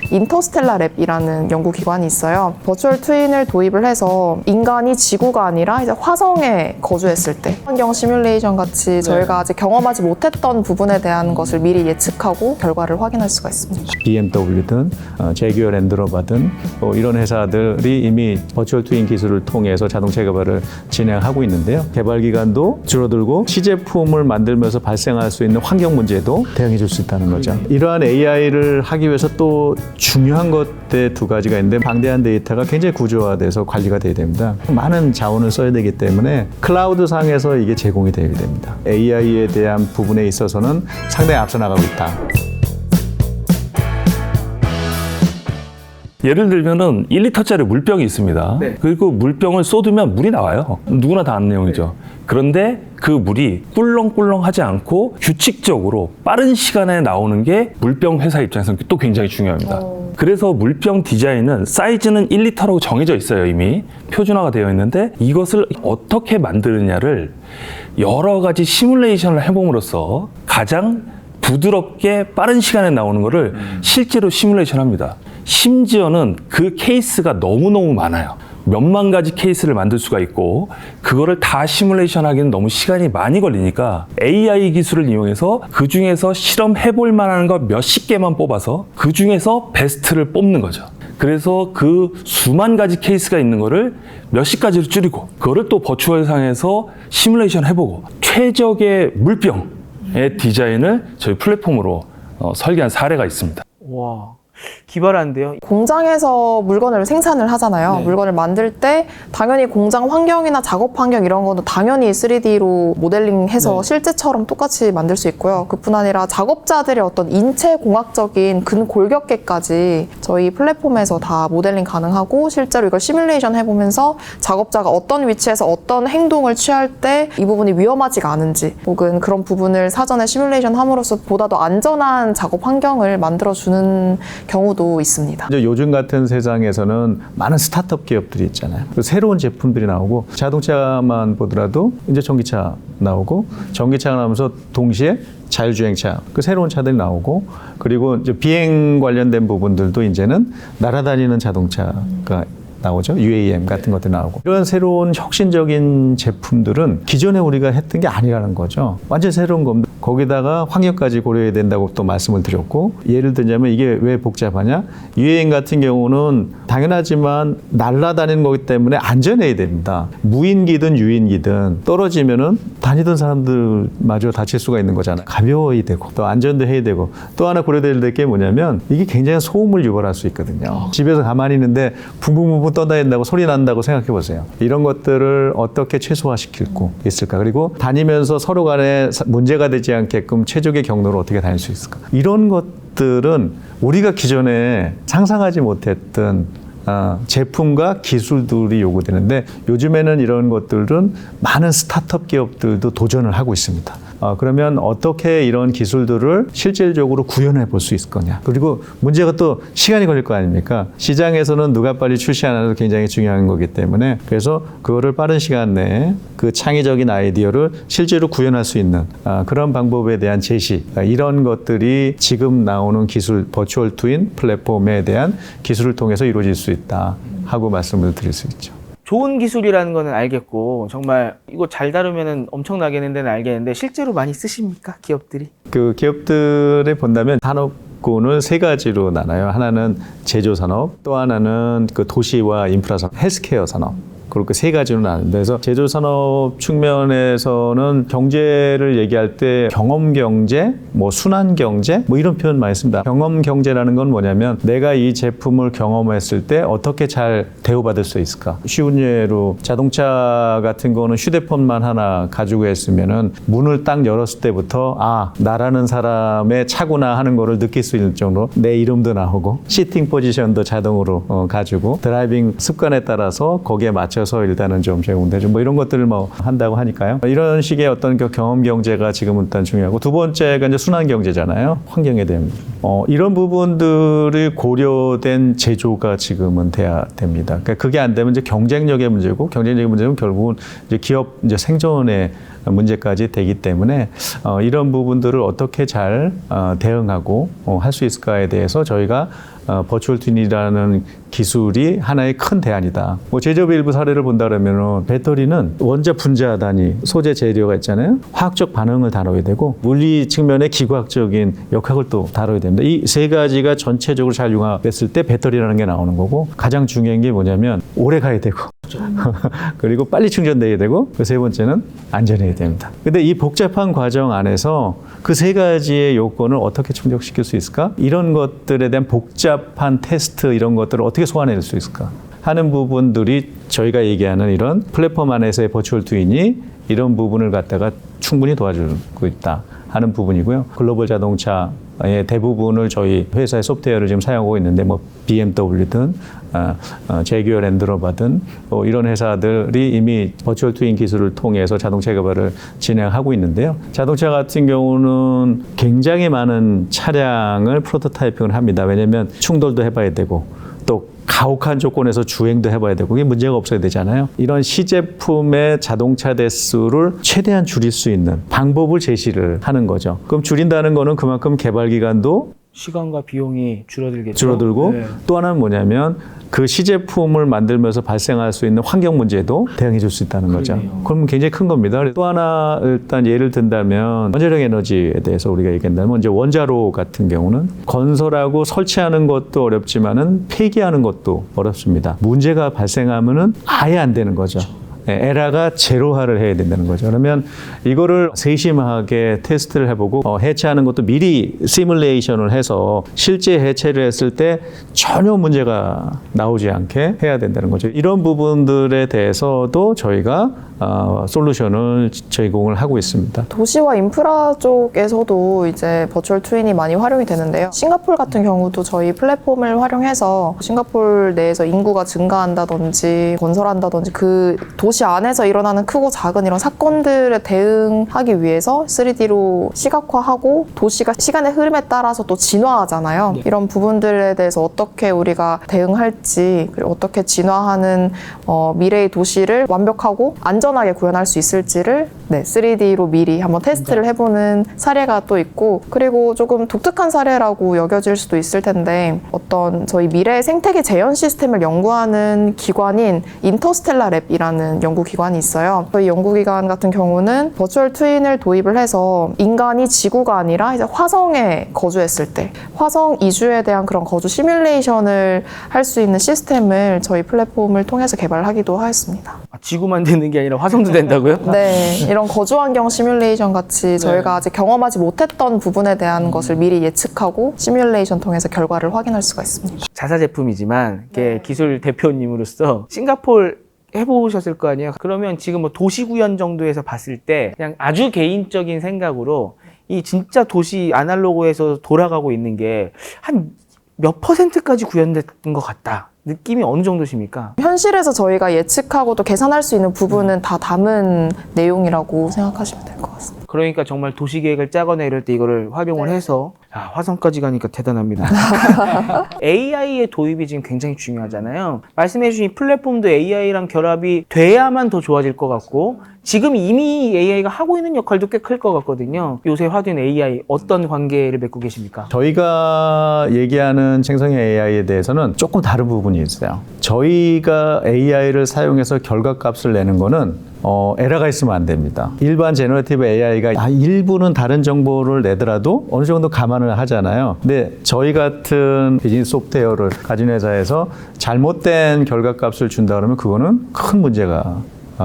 인터스텔라 랩이라는 연구기관이 있어요. 버추얼 트윈을 도입을 해서 인간이 지구가 아니라 이제 화성에 거주했을 때 환경 시뮬레이션 같이 저희가 아직 경험하지 못했던 부분에 대한 것을 미리 예측하고 결과를 확인할 수가 있습니다. BMW든 제규어 랜드로버든 이런 회사들이 이미 버추얼 트윈 기술을 통해서 자동차 개발을 진행하고 있는데요. 개발 기간도 줄어들고 시제품을 만들면서 발생할 수 있는 환경 문제도 대응해 줄 수 있다는 거죠. 이러한 AI를 하기 위해서 또 중요한 것들 두 가지가 있는데 방대한 데이터가 굉장히 구조화돼서 관리가 돼야 됩니다. 많은 자원을 써야 되기 때문에 클라우드 상에서 이게 제공이 되어야 됩니다. AI에 대한 부분에 있어서는 상당히 앞서 나가고 있다. 예를 들면은 1리터짜리 물병이 있습니다. 네. 그리고 물병을 쏟으면 물이 나와요. 누구나 다 아는 내용이죠. 그런데 그 물이 꿀렁꿀렁하지 않고 규칙적으로 빠른 시간에 나오는 게 물병 회사 입장에서는 또 굉장히 중요합니다. 그래서 물병 디자인은 사이즈는 1리터라고 정해져 있어요. 이미 표준화가 되어 있는데 이것을 어떻게 만드느냐를 여러 가지 시뮬레이션을 해봄으로써 가장 부드럽게 빠른 시간에 나오는 거를 실제로 시뮬레이션 합니다. 심지어는 그 케이스가 너무너무 많아요. 몇만 가지 케이스를 만들 수가 있고 그거를 다 시뮬레이션 하기는 너무 시간이 많이 걸리니까 AI 기술을 이용해서 그 중에서 실험해볼 만한 거 몇십 개만 뽑아서 그 중에서 베스트를 뽑는 거죠. 그래서 그 수만 가지 케이스가 있는 거를 몇십 가지로 줄이고 그거를 또 버추얼 상에서 시뮬레이션 해보고 최적의 물병의 디자인을 저희 플랫폼으로 설계한 사례가 있습니다. 와, 기발한데요. 공장에서 물건을 생산을 하잖아요. 네. 물건을 만들 때 당연히 공장 환경이나 작업 환경 이런 거는 당연히 3D로 모델링해서 네. 실제처럼 똑같이 만들 수 있고요. 그뿐 아니라 작업자들의 어떤 인체 공학적인 근골격계까지 저희 플랫폼에서 다 모델링 가능하고 실제로 이걸 시뮬레이션 해보면서 작업자가 어떤 위치에서 어떤 행동을 취할 때 이 부분이 위험하지가 않은지 혹은 그런 부분을 사전에 시뮬레이션 함으로써 보다 더 안전한 작업 환경을 만들어주는 경우도 있습니다. 이제 요즘 같은 세상에서는 많은 스타트업 기업들이 있잖아요. 새로운 제품들이 나오고 자동차만 보더라도 이제 전기차 나오고 전기차가 나오면서 동시에 자율주행차, 그 새로운 차들이 나오고 그리고 이제 비행 관련된 부분들도 이제는 날아다니는 자동차가 나오죠. UAM 같은 것들이 나오고 이런 새로운 혁신적인 제품들은 기존에 우리가 했던 게 아니라는 거죠. 완전 새로운 겁니다. 거기다가 환경까지 고려해야 된다고 또 말씀을 드렸고 예를 들자면 이게 왜 복잡하냐? UAM 같은 경우는 당연하지만 날아다니는 거기 때문에 안전해야 됩니다. 무인기든 유인기든 떨어지면은 다니던 사람들마저 다칠 수가 있는 거잖아요. 가벼워야 되고 또 안전도 해야 되고 또 하나 고려돼야 될 게 뭐냐면 이게 굉장히 소음을 유발할 수 있거든요. 집에서 가만히 있는데 붕붕붕붕 떠다닌다고 소리 난다고 생각해 보세요. 이런 것들을 어떻게 최소화시킬 수 있을까? 그리고 다니면서 서로 간에 문제가 되지 않게끔 최적의 경로로 어떻게 다닐 수 있을까? 이런 것들은 우리가 기존에 상상하지 못했던 제품과 기술들이 요구되는데 요즘에는 이런 것들은 많은 스타트업 기업들도 도전을 하고 있습니다. 그러면 어떻게 이런 기술들을 실질적으로 구현해 볼 수 있을 거냐. 그리고 문제가 또 시간이 걸릴 거 아닙니까? 시장에서는 누가 빨리 출시하느냐도 굉장히 중요한 거기 때문에 그래서 그거를 빠른 시간 내에 그 창의적인 아이디어를 실제로 구현할 수 있는 그런 방법에 대한 제시, 이런 것들이 지금 나오는 기술, 버추얼 트윈 플랫폼에 대한 기술을 통해서 이루어질 수 있다 하고 말씀을 드릴 수 있죠. 좋은 기술이라는 거는 알겠고 정말 이거 잘 다루면 엄청나게 데는 알겠는데 실제로 많이 쓰십니까? 기업들이? 그 기업들에 본다면 산업군을 세 가지로 나눠요. 하나는 제조 산업, 또 하나는 그 도시와 인프라 산업, 헬스케어 산업. 그렇게 세 가지로 나누는데 그래서 제조 산업 측면에서는 경제를 얘기할 때 경험 경제, 뭐 순환 경제, 뭐 이런 표현 많이 씁니다. 경험 경제라는 건 뭐냐면 내가 이 제품을 경험했을 때 어떻게 잘 대우받을 수 있을까? 쉬운 예로 자동차 같은 거는 휴대폰만 하나 가지고 있으면은 문을 딱 열었을 때부터 나라는 사람의 차구나 하는 거를 느낄 수 있는 정도로 내 이름도 나오고 시팅 포지션도 자동으로 가지고 드라이빙 습관에 따라서 거기에 맞춰서 일단은 좀 제공되죠. 뭐 이런 것들을 뭐 한다고 하니까요. 이런 식의 어떤 그 경험 경제가 지금은 일단 중요하고 두 번째가 이제 순환 경제잖아요. 환경에 대한 이런 부분들이 고려된 제조가 지금은 돼야 됩니다. 그러니까 그게 안 되면 이제 경쟁력의 문제고 경쟁력의 문제는 결국은 이제 기업 이제 생존에 문제까지 되기 때문에 이런 부분들을 어떻게 잘 대응하고 할 수 있을까에 대해서 저희가 버추얼 트윈이라는 기술이 하나의 큰 대안이다. 뭐 제조업 일부 사례를 본다 그러면 배터리는 원자 분자 단위, 소재 재료가 있잖아요. 화학적 반응을 다뤄야 되고 물리 측면의 기과학적인 역학을 또 다뤄야 됩니다. 이 세 가지가 전체적으로 잘 융합됐을 때 배터리라는 게 나오는 거고 가장 중요한 게 뭐냐면 오래 가야 되고 그리고 빨리 충전돼야 되고 그 세 번째는 안전해야 됩니다. 근데 이 복잡한 과정 안에서 그 세 가지의 요건을 어떻게 충족시킬 수 있을까? 이런 것들에 대한 복잡한 테스트 이런 것들을 어떻게 소화해낼 수 있을까? 하는 부분들이 저희가 얘기하는 이런 플랫폼 안에서의 버추얼 트윈이 이런 부분을 갖다가 충분히 도와주고 있다 하는 부분이고요. 글로벌 자동차의 대부분을 저희 회사의 소프트웨어를 지금 사용하고 있는데 뭐 BMW든 제규어 랜드로버든 뭐 이런 회사들이 이미 버추얼 트윈 기술을 통해서 자동차 개발을 진행하고 있는데요. 자동차 같은 경우는 굉장히 많은 차량을 프로토타이핑을 합니다. 왜냐하면 충돌도 해봐야 되고 또 가혹한 조건에서 주행도 해봐야 되고 그게 문제가 없어야 되잖아요. 이런 시제품의 자동차 대수를 최대한 줄일 수 있는 방법을 제시를 하는 거죠. 그럼 줄인다는 거는 그만큼 개발 기간도 시간과 비용이 줄어들겠죠. 줄어들고 네. 또 하나는 뭐냐면 그 시제품을 만들면서 발생할 수 있는 환경 문제도 대응해 줄 수 있다는 거죠. 그러네요. 그럼 굉장히 큰 겁니다. 또 하나 일단 예를 든다면 원자력 에너지에 대해서 우리가 얘기한다면 이제 원자로 같은 경우는 건설하고 설치하는 것도 어렵지만은 폐기하는 것도 어렵습니다. 문제가 발생하면은 아예 안 되는 거죠. 에라가 제로화를 해야 된다는 거죠. 그러면 이거를 세심하게 테스트를 해보고 해체하는 것도 미리 시뮬레이션을 해서 실제 해체를 했을 때 전혀 문제가 나오지 않게 해야 된다는 거죠. 이런 부분들에 대해서도 저희가 솔루션을 제공을 하고 있습니다. 도시와 인프라 쪽에서도 이제 버추얼 트윈이 많이 활용이 되는데요. 싱가포르 같은 경우도 저희 플랫폼을 활용해서 싱가포르 내에서 인구가 증가한다든지 건설한다든지 그 도시 안에서 일어나는 크고 작은 이런 사건들에 대응하기 위해서 3D로 시각화하고 도시가 시간의 흐름에 따라서 또 진화하잖아요. 네. 이런 부분들에 대해서 어떻게 우리가 대응할지 그리고 어떻게 진화하는 미래의 도시를 완벽하고 안전하게 구현할 수 있을지를 3D로 미리 한번 테스트를 해보는 사례가 또 있고 그리고 조금 독특한 사례라고 여겨질 수도 있을 텐데 어떤 저희 미래의 생태계 재현 시스템을 연구하는 기관인 인터스텔라 랩이라는 연구기관이 있어요. 저희 연구기관 같은 경우는 버추얼 트윈을 도입을 해서 인간이 지구가 아니라 이제 화성에 거주했을 때 화성 이주에 대한 그런 거주 시뮬레이션을 할 수 있는 시스템을 저희 플랫폼을 통해서 개발하기도 하였습니다. 지구만 되는 게 아니라 화성도 된다고요? 네, 이런 거주 환경 시뮬레이션 같이 저희가 아직 경험하지 못했던 부분에 대한 것을 미리 예측하고 시뮬레이션 통해서 결과를 확인할 수가 있습니다. 자사 제품이지만 이렇게 기술 대표님으로서 싱가포르 해보셨을 거 아니에요? 그러면 지금 뭐 도시구현 정도에서 봤을 때 그냥 아주 개인적인 생각으로 이 진짜 도시 아날로그에서 돌아가고 있는 게 한 몇 %까지 구현된 것 같다. 느낌이 어느 정도십니까? 현실에서 저희가 예측하고 또 계산할 수 있는 부분은 다 담은 내용이라고 생각하시면 될 것 같습니다. 그러니까 정말 도시계획을 짜거나 이럴 때 이거를 활용을 해서 화성까지 가니까 대단합니다. AI의 도입이 지금 굉장히 중요하잖아요. 말씀해 주신 플랫폼도 AI랑 결합이 돼야만 더 좋아질 것 같고 지금 이미 AI가 하고 있는 역할도 꽤 클 것 같거든요. 요새 화두인 AI 어떤 관계를 맺고 계십니까? 저희가 얘기하는 생성형 AI에 대해서는 조금 다른 부분이 있어요. 저희가 AI를 사용해서 결과값을 내는 거는 에러가 있으면 안 됩니다. 일반 제너레티브 AI가 일부는 다른 정보를 내더라도 어느 정도 감안을 하잖아요. 근데 저희 같은 비즈니스 소프트웨어를 가진 회사에서 잘못된 결과값을 준다 그러면 그거는 큰 문제가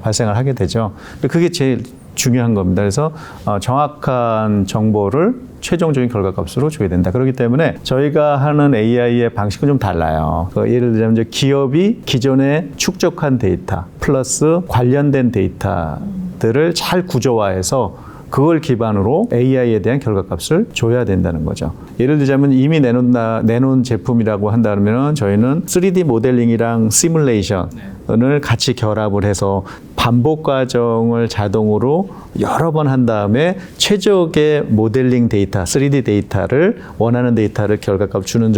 발생을 하게 되죠. 그게 제일 중요한 겁니다. 그래서 정확한 정보를 최종적인 결과값으로 줘야 된다. 그렇기 때문에 저희가 하는 AI의 방식은 좀 달라요. 예를 들자면 이제 기업이 기존에 축적한 데이터 플러스 관련된 데이터들을 잘 구조화해서 그걸 기반으로 AI에 대한 결과값을 줘야 된다는 거죠. 예를 들자면 이미 내놓은 제품이라고 한다면 저희는 3D 모델링이랑 시뮬레이션을 같이 결합을 해서 반복 과정을 자동으로 여러 번 한 다음에 최적의 모델링 데이터, 3D 데이터를 원하는 데이터를 결과값 주는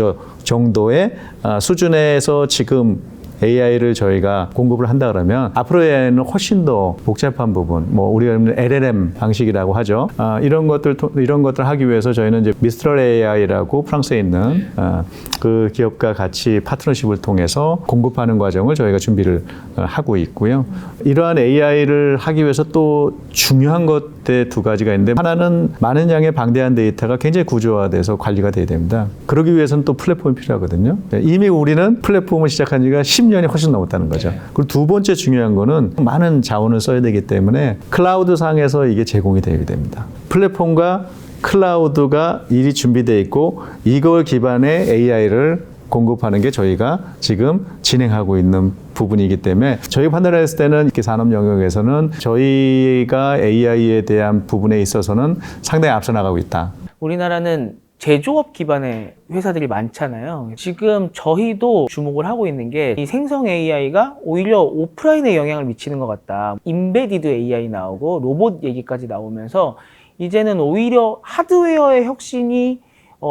정도의 수준에서 지금 AI를 저희가 공급을 한다 그러면 앞으로 AI는 훨씬 더 복잡한 부분, 뭐 우리가 LLM 방식이라고 하죠. 이런 것들 하기 위해서 저희는 이제 미스트럴 AI라고 프랑스에 있는 그 기업과 같이 파트너십을 통해서 공급하는 과정을 저희가 준비를 하고 있고요. 이러한 AI를 하기 위해서 또 중요한 것들 두 가지가 있는데, 하나는 많은 양의 방대한 데이터가 굉장히 구조화돼서 관리가 돼야 됩니다. 그러기 위해서는 또 플랫폼이 필요하거든요. 이미 우리는 플랫폼을 시작한 지가 10년이 훨씬 넘었다는 거죠. 그리고 두 번째 중요한 거는 많은 자원을 써야 되기 때문에 클라우드 상에서 이게 제공이 되어야 됩니다. 플랫폼과 클라우드가 이리 준비되어 있고 이걸 기반의 AI를 공급하는 게 저희가 지금 진행하고 있는 부분이기 때문에 저희 판단했을 때는 이렇게 산업 영역에서는 저희가 AI에 대한 부분에 있어서는 상당히 앞서 나가고 있다. 우리나라는 제조업 기반의 회사들이 많잖아요. 지금 저희도 주목을 하고 있는 게 이 생성 AI가 오히려 오프라인에 영향을 미치는 것 같다. 인베디드 AI 나오고 로봇 얘기까지 나오면서 이제는 오히려 하드웨어의 혁신이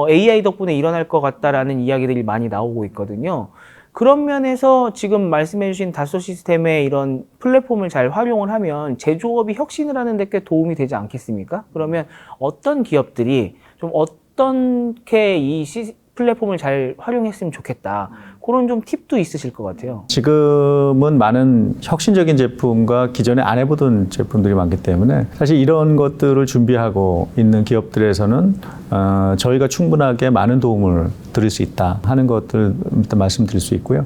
AI 덕분에 일어날 것 같다라는 이야기들이 많이 나오고 있거든요. 그런 면에서 지금 말씀해주신 다소 시스템의 이런 플랫폼을 잘 활용을 하면 제조업이 혁신을 하는 데 꽤 도움이 되지 않겠습니까? 그러면 어떤 기업들이 좀 어떻게 이 플랫폼을 잘 활용했으면 좋겠다. 그런 좀 팁도 있으실 것 같아요. 지금은 많은 혁신적인 제품과 기존에 안 해보던 제품들이 많기 때문에 사실 이런 것들을 준비하고 있는 기업들에서는 저희가 충분하게 많은 도움을 드릴 수 있다 하는 것들 일단 말씀드릴 수 있고요.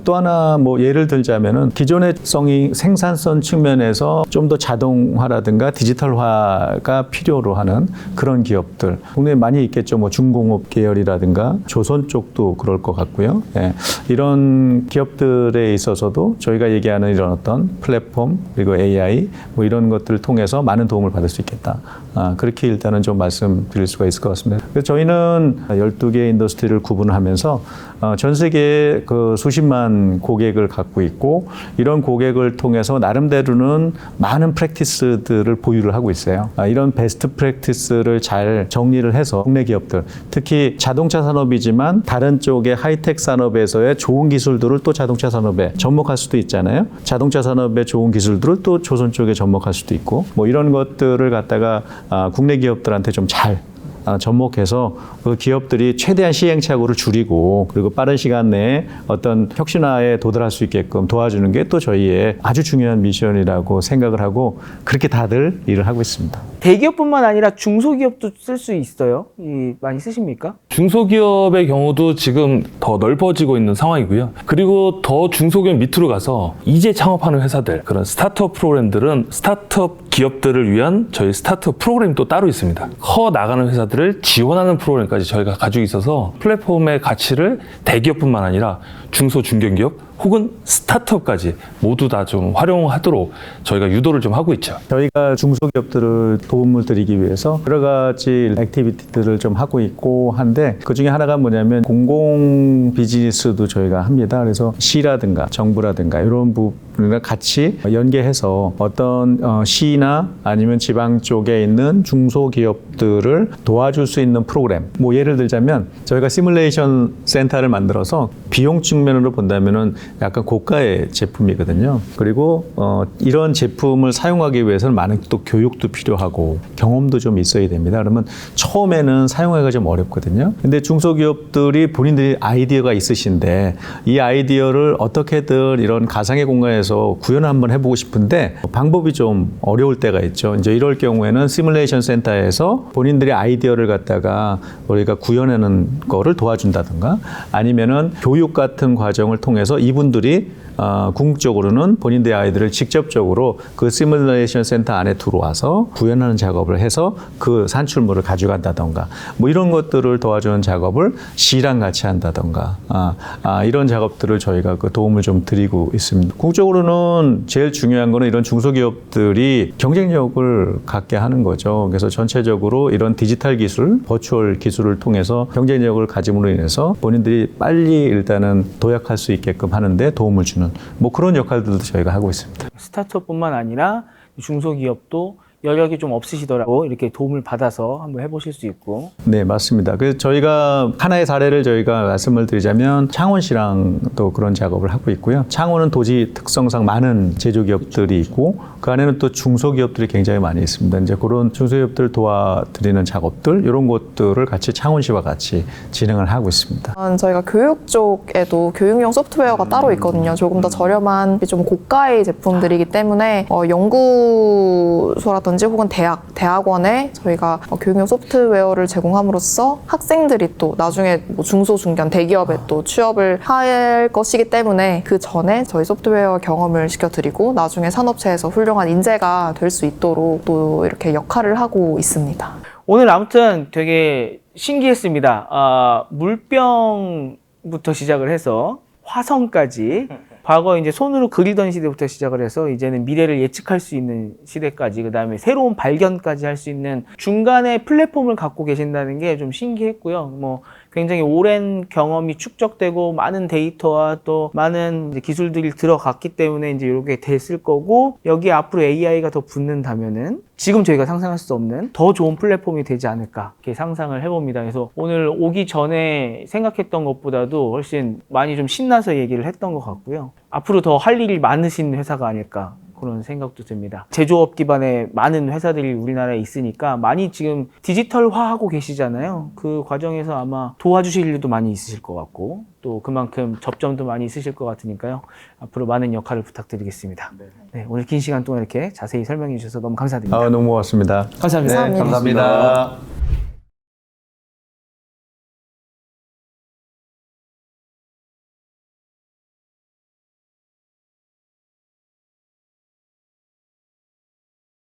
또 하나 뭐 예를 들자면은 기존의 생산성 측면에서 좀 더 자동화라든가 디지털화가 필요로 하는 그런 기업들 국내에 많이 있겠죠. 뭐 중공업 계열이라든가 조선 쪽도 그럴 것 같고요. 예, 이런 기업들에 있어서도 저희가 얘기하는 이런 어떤 플랫폼 그리고 AI 뭐 이런 것들을 통해서 많은 도움을 받을 수 있겠다. 그렇게 일단은 좀 말씀드릴 수가 있을 것 같습니다. 그래서 저희는 12개의 인더스트리를 구분하면서 전 세계에 그 수십만 고객을 갖고 있고 이런 고객을 통해서 나름대로는 많은 프랙티스들을 보유를 하고 있어요. 이런 베스트 프랙티스를 잘 정리를 해서 국내 기업들, 특히 자동차 산업이지만 다른 쪽의 하이텍 산업에서의 좋은 기술들을 또 자동차 산업에 접목할 수도 있잖아요. 자동차 산업의 좋은 기술들을 또 조선 쪽에 접목할 수도 있고 뭐 이런 것들을 갖다가 국내 기업들한테 좀 잘 접목해서 그 기업들이 최대한 시행착오를 줄이고 그리고 빠른 시간 내에 어떤 혁신화에 도달할 수 있게끔 도와주는 게 또 저희의 아주 중요한 미션이라고 생각을 하고 그렇게 다들 일을 하고 있습니다. 대기업뿐만 아니라 중소기업도 쓸 수 있어요? 많이 쓰십니까? 중소기업의 경우도 지금 더 넓어지고 있는 상황이고요. 그리고 더 중소기업 밑으로 가서 이제 창업하는 회사들, 그런 스타트업 프로그램들은 스타트업 기업들을 위한 저희 스타트업 프로그램이 또 따로 있습니다. 커 나가는 회사들을 지원하는 프로그램까지 저희가 가지고 있어서 플랫폼의 가치를 대기업뿐만 아니라 중소, 중견기업 혹은 스타트업까지 모두 다 좀 활용하도록 저희가 유도를 좀 하고 있죠. 저희가 중소기업들을 도움을 드리기 위해서 여러 가지 액티비티들을 좀 하고 있고 한데 그중에 하나가 뭐냐면 공공 비즈니스도 저희가 합니다. 그래서 시라든가 정부라든가 이런 부분과 같이 연계해서 어떤 시나 아니면 지방 쪽에 있는 중소기업들을 도와줄 수 있는 프로그램. 뭐 예를 들자면 저희가 시뮬레이션 센터를 만들어서 비용 측면으로 본다면은 약간 고가의 제품이거든요. 그리고 이런 제품을 사용하기 위해서는 많은 또 교육도 필요하고 경험도 좀 있어야 됩니다. 그러면 처음에는 사용하기가 좀 어렵거든요. 근데 중소기업들이 본인들이 아이디어가 있으신데 이 아이디어를 어떻게든 이런 가상의 공간에서 구현을 한번 해보고 싶은데 방법이 좀 어려울 때가 있죠. 이제 이럴 경우에는 시뮬레이션 센터에서 본인들의 아이디어를 갖다가 우리가 구현하는 거를 도와준다든가 아니면은 교육 같은 과정을 통해서 이분들이 궁극적으로는 본인들의 아이들을 직접적으로 그 시뮬레이션 센터 안에 들어와서 구현하는 작업을 해서 그 산출물을 가져간다던가 뭐 이런 것들을 도와주는 작업을 시랑 같이 한다던가 이런 작업들을 저희가 그 도움을 좀 드리고 있습니다. 궁극적으로는 제일 중요한 거는 이런 중소기업들이 경쟁력을 갖게 하는 거죠. 그래서 전체적으로 이런 디지털 기술, 버추얼 기술을 통해서 경쟁력을 가짐으로 인해서 본인들이 빨리 일단은 도약할 수 있게끔 하는데 도움을 주는 뭐 그런 역할들도 저희가 하고 있습니다. 스타트업뿐만 아니라 중소기업도 여력이 좀 없으시더라고 이렇게 도움을 받아서 한번 해보실 수 있고. 네, 맞습니다. 그래서 저희가 하나의 사례를 저희가 말씀을 드리자면 창원시랑 또 그런 작업을 하고 있고요. 창원은 도시 특성상 많은 제조기업들이 있고 그 안에는 또 중소기업들이 굉장히 많이 있습니다. 이제 그런 중소기업들 도와드리는 작업들 이런 것들을 같이 창원시와 같이 진행을 하고 있습니다. 저희가 교육 쪽에도 교육용 소프트웨어가 따로 있거든요. 조금 더 저렴한 좀 고가의 제품들이기 때문에 연구소라든지 혹은 대학원에 저희가 교육용 소프트웨어를 제공함으로써 학생들이 또 나중에 뭐 중소, 중견, 대기업에 또 취업을 할 것이기 때문에 그 전에 저희 소프트웨어 경험을 시켜드리고 나중에 산업체에서 훌륭한 인재가 될 수 있도록 또 이렇게 역할을 하고 있습니다. 오늘 아무튼 되게 신기했습니다. 물병부터 시작을 해서 화성까지 과거 이제 손으로 그리던 시대부터 시작을 해서 이제는 미래를 예측할 수 있는 시대까지 그다음에 새로운 발견까지 할 수 있는 중간에 플랫폼을 갖고 계신다는 게 좀 신기했고요. 뭐 굉장히 오랜 경험이 축적되고 많은 데이터와 또 많은 이제 기술들이 들어갔기 때문에 이제 이렇게 됐을 거고 여기에 앞으로 AI가 더 붙는다면은 지금 저희가 상상할 수 없는 더 좋은 플랫폼이 되지 않을까 이렇게 상상을 해봅니다. 그래서 오늘 오기 전에 생각했던 것보다도 훨씬 많이 좀 신나서 얘기를 했던 것 같고요. 앞으로 더 할 일이 많으신 회사가 아닐까 그런 생각도 듭니다. 제조업 기반의 많은 회사들이 우리나라에 있으니까 많이 지금 디지털화하고 계시잖아요. 그 과정에서 아마 도와주실 일도 많이 있으실 것 같고 또 그만큼 접점도 많이 있으실 것 같으니까요. 앞으로 많은 역할을 부탁드리겠습니다. 네, 오늘 긴 시간 동안 이렇게 자세히 설명해 주셔서 너무 감사드립니다. 너무 고맙습니다. 감사합니다. 감사합니다. 감사합니다.